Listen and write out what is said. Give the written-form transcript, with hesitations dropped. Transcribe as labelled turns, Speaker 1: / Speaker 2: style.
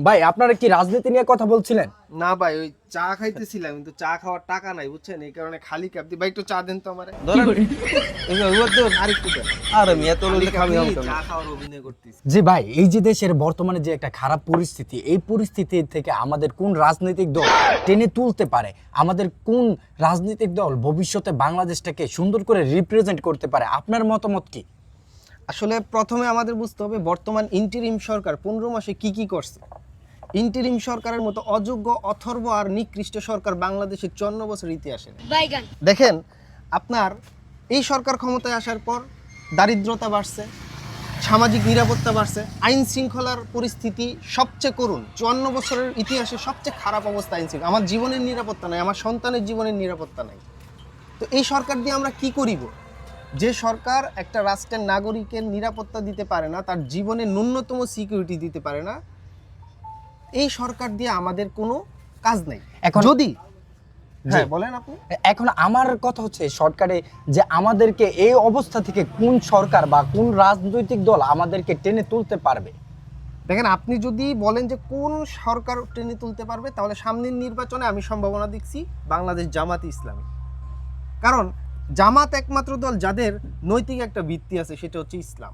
Speaker 1: ভাই আপনারা কি রাজনীতি নিয়ে কথা বলছিলেন?
Speaker 2: না ভাই, ওই চা খাইতেছিলাম কিন্তু চা খাওয়ার টাকা নাই, বুঝছেন? এই কারণে খালি কাপ দি। ভাই একটু চা দেন তো আমারে। ধরেন আরেকটু দেন।
Speaker 3: আরে মিয়া তো লইলে খাবি
Speaker 2: খালি
Speaker 3: হাম
Speaker 2: চা খাওয়ার অভিনয় করতেছি।
Speaker 1: জি ভাই, এই যে দেশের বর্তমানে যে একটা খারাপ পরিস্থিতি, এই পরিস্থিতি থেকে আমাদের কোন রাজনৈতিক দল টেনে তুলতে পারে, আমাদের কোন রাজনৈতিক দল ভবিষ্যতে বাংলাদেশটাকে সুন্দর করে রিপ্রেজেন্ট করতে পারে, আপনার মতামত কি?
Speaker 2: আসলে প্রথমে আমাদের বুঝতে হবে বর্তমান ইন্টারিম সরকার 15 মাসে কি কি করছে। ইন্টারিম সরকারের মতো অযোগ্য, অথর্ব আর নিকৃষ্ট সরকার বাংলাদেশের 54 বছর ইতিহাসে নেই। দেখেন, আপনার এই সরকার ক্ষমতায় আসার পর দারিদ্রতা বাড়ছে, সামাজিক নিরাপত্তা বাড়ছে, আইন শৃঙ্খলার পরিস্থিতি সবচেয়ে করুণ। 54 বছরের ইতিহাসে সবচেয়ে খারাপ অবস্থা আইন শৃঙ্খলা। আমার জীবনের নিরাপত্তা নাই, আমার সন্তানের জীবনের নিরাপত্তা নাই। তো এই সরকার দিয়ে আমরা কি করিব? যে সরকার একটা রাষ্ট্রের নাগরিকের নিরাপত্তা দিতে পারে না, তার জীবনে ন্যূনতম সিকিউরিটি দিতে পারে না, এই সরকার দিয়ে আমাদের কোনো কাজ নাই।
Speaker 1: এখন
Speaker 2: যদি হ্যাঁ বলেন আপনি।
Speaker 1: এখন আমার কথা হচ্ছে সরকারে যে আমাদেরকে এই অবস্থা থেকে কোন সরকার বা কোন রাজনৈতিক দল আমাদেরকে টেনে তুলতে পারবে?
Speaker 2: দেখেন, আপনি যদি বলেন যে কোন সরকার টেনে তুলতে পারবে, তাহলে সামনের নির্বাচনে আমি সম্ভাবনা দেখছি বাংলাদেশ জামাত ইসলামী। কারণ জামাত একমাত্র দল যাদের নৈতিক একটা ভিত্তি আছে, সেটা হচ্ছে ইসলাম।